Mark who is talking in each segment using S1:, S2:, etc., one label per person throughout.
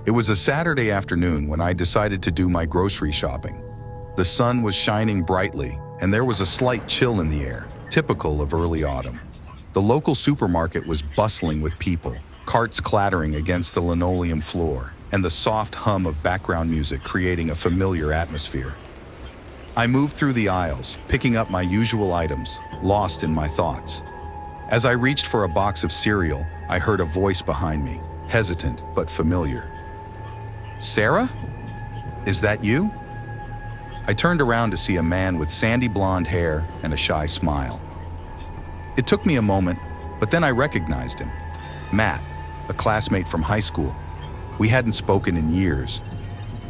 S1: It was a Saturday afternoon when I decided to do my grocery shopping. The sun was shining brightly, and there was a slight chill in the air, typical of early autumn. The local supermarket was bustling with people, carts clattering against the linoleum floor, and the soft hum of background music creating a familiar atmosphere. I moved through the aisles, picking up my usual items, lost in my thoughts. As I reached for a box of cereal, I heard a voice behind me, hesitant but familiar. "Sarah? Is that you?" I turned around to see a man with sandy blonde hair and a shy smile. It took me a moment, but then I recognized him. Matt, a classmate from high school. We hadn't spoken in years.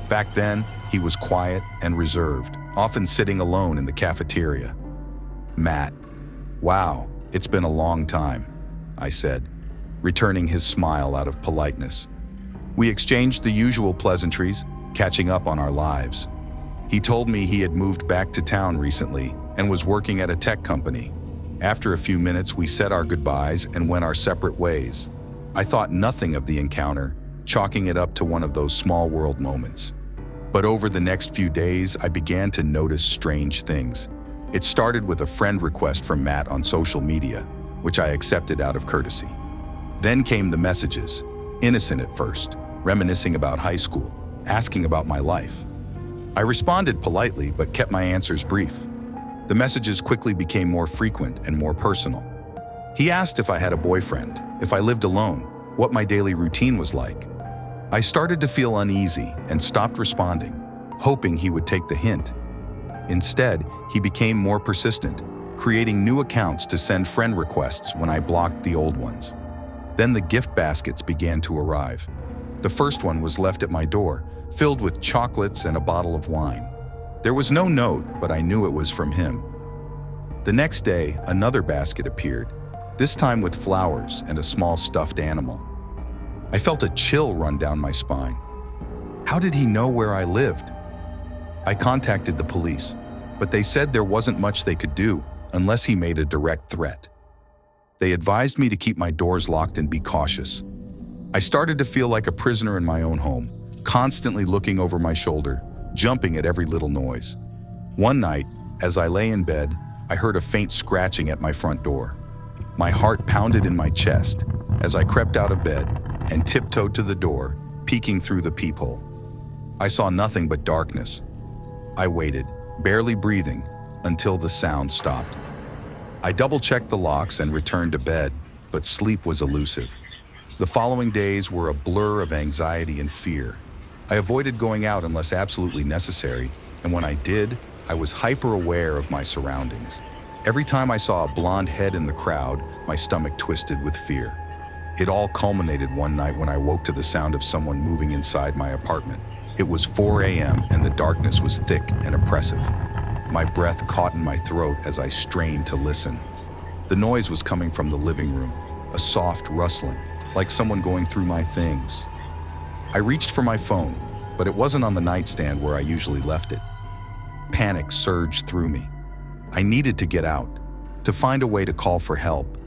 S1: Back then, he was quiet and reserved, often sitting alone in the cafeteria. "Matt, wow, it's been a long time," I said, returning his smile out of politeness. We exchanged the usual pleasantries, catching up on our lives. He told me he had moved back to town recently and was working at a tech company. After a few minutes, we said our goodbyes and went our separate ways. I thought nothing of the encounter, chalking it up to one of those small world moments. But over the next few days, I began to notice strange things. It started with a friend request from Matt on social media, which I accepted out of courtesy. Then came the messages, innocent at first, reminiscing about high school, asking about my life. I responded politely but kept my answers brief. The messages quickly became more frequent and more personal. He asked if I had a boyfriend, if I lived alone, what my daily routine was like. I started to feel uneasy and stopped responding, hoping he would take the hint. Instead, he became more persistent, creating new accounts to send friend requests when I blocked the old ones. Then the gift baskets began to arrive. The first one was left at my door, filled with chocolates and a bottle of wine. There was no note, but I knew it was from him. The next day, another basket appeared, this time with flowers and a small stuffed animal. I felt a chill run down my spine. How did he know where I lived? I contacted the police, but they said there wasn't much they could do unless he made a direct threat. They advised me to keep my doors locked and be cautious. I started to feel like a prisoner in my own home, constantly looking over my shoulder, jumping at every little noise. One night, as I lay in bed, I heard a faint scratching at my front door. My heart pounded in my chest as I crept out of bed and tiptoed to the door, peeking through the peephole. I saw nothing but darkness. I waited, barely breathing, until the sound stopped. I double-checked the locks and returned to bed, but sleep was elusive. The following days were a blur of anxiety and fear. I avoided going out unless absolutely necessary, and when I did, I was hyper-aware of my surroundings. Every time I saw a blonde head in the crowd, my stomach twisted with fear. It all culminated one night when I woke to the sound of someone moving inside my apartment. It was 4 a.m. and the darkness was thick and oppressive. My breath caught in my throat as I strained to listen. The noise was coming from the living room, a soft rustling, like someone going through my things. I reached for my phone, but it wasn't on the nightstand where I usually left it. Panic surged through me. I needed to get out, to find a way to call for help.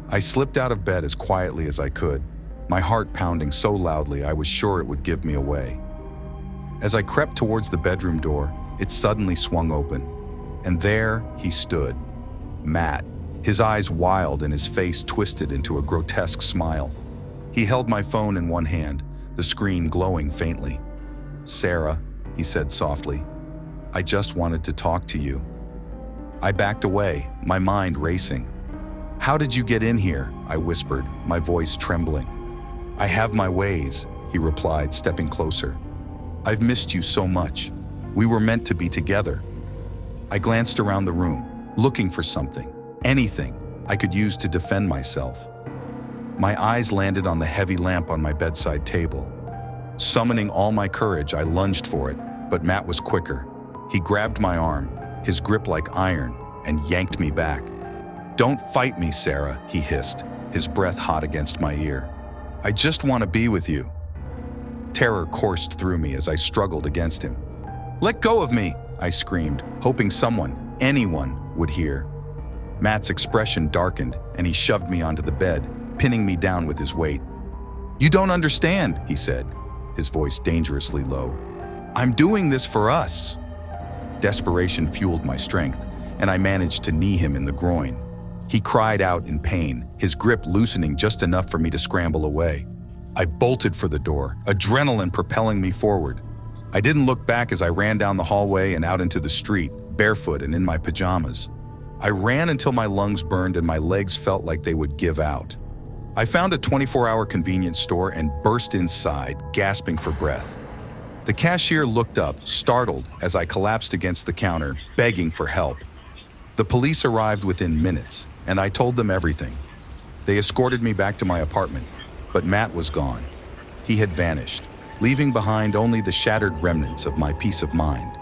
S1: I slipped out of bed as quietly as I could, my heart pounding so loudly I was sure it would give me away. As I crept towards the bedroom door, it suddenly swung open, and there he stood, Matt, his eyes wild and his face twisted into a grotesque smile. He held my phone in one hand, the screen glowing faintly. "Sarah," he said softly, "I just wanted to talk to you." I backed away, my mind racing. "How did you get in here?" I whispered, my voice trembling. "I have my ways," he replied, stepping closer. "I've missed you so much. We were meant to be together." I glanced around the room, looking for something, anything I could use to defend myself. My eyes landed on the heavy lamp on my bedside table. Summoning all my courage, I lunged for it, but Matt was quicker. He grabbed my arm, his grip like iron, and yanked me back. "Don't fight me, Sarah," he hissed, his breath hot against my ear. "I just want to be with you." Terror coursed through me as I struggled against him. "Let go of me!" I screamed, hoping someone, anyone, would hear. Matt's expression darkened, and he shoved me onto the bed, pinning me down with his weight. "You don't understand," he said. his voice dangerously low. "I'm doing this for us." Desperation fueled my strength, and I managed to knee him in the groin. He cried out in pain, his grip loosening just enough for me to scramble away. I bolted for the door, adrenaline propelling me forward. I didn't look back as I ran down the hallway and out into the street, barefoot and in my pajamas. I ran until my lungs burned and my legs felt like they would give out. I found a 24-hour convenience store and burst inside, gasping for breath. The cashier looked up, startled, as I collapsed against the counter, begging for help. The police arrived within minutes, and I told them everything. They escorted me back to my apartment, but Matt was gone. He had vanished, leaving behind only the shattered remnants of my peace of mind.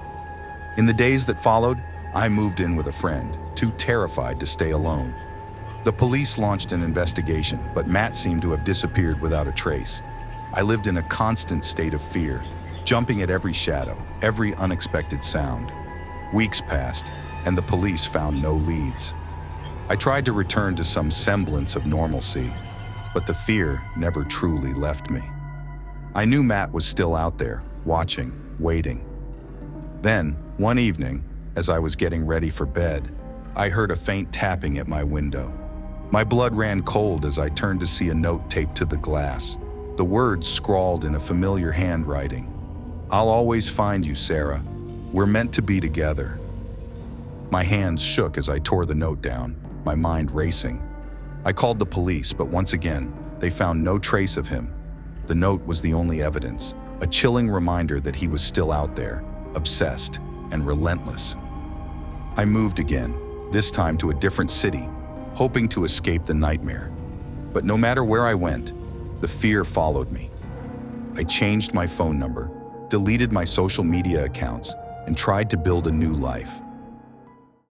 S1: In the days that followed, I moved in with a friend, too terrified to stay alone. The police launched an investigation, but Matt seemed to have disappeared without a trace. I lived in a constant state of fear, jumping at every shadow, every unexpected sound. Weeks passed, and the police found no leads. I tried to return to some semblance of normalcy, but the fear never truly left me. I knew Matt was still out there, watching, waiting. Then, one evening, as I was getting ready for bed, I heard a faint tapping at my window. My blood ran cold as I turned to see a note taped to the glass. The words scrawled in a familiar handwriting. "I'll always find you, Sarah. We're meant to be together." My hands shook as I tore the note down, my mind racing. I called the police, but once again, they found no trace of him. The note was the only evidence, a chilling reminder that he was still out there, obsessed and relentless. I moved again, this time to a different city, hoping to escape the nightmare. But no matter where I went, the fear followed me. I changed my phone number, deleted my social media accounts, and tried to build a new life.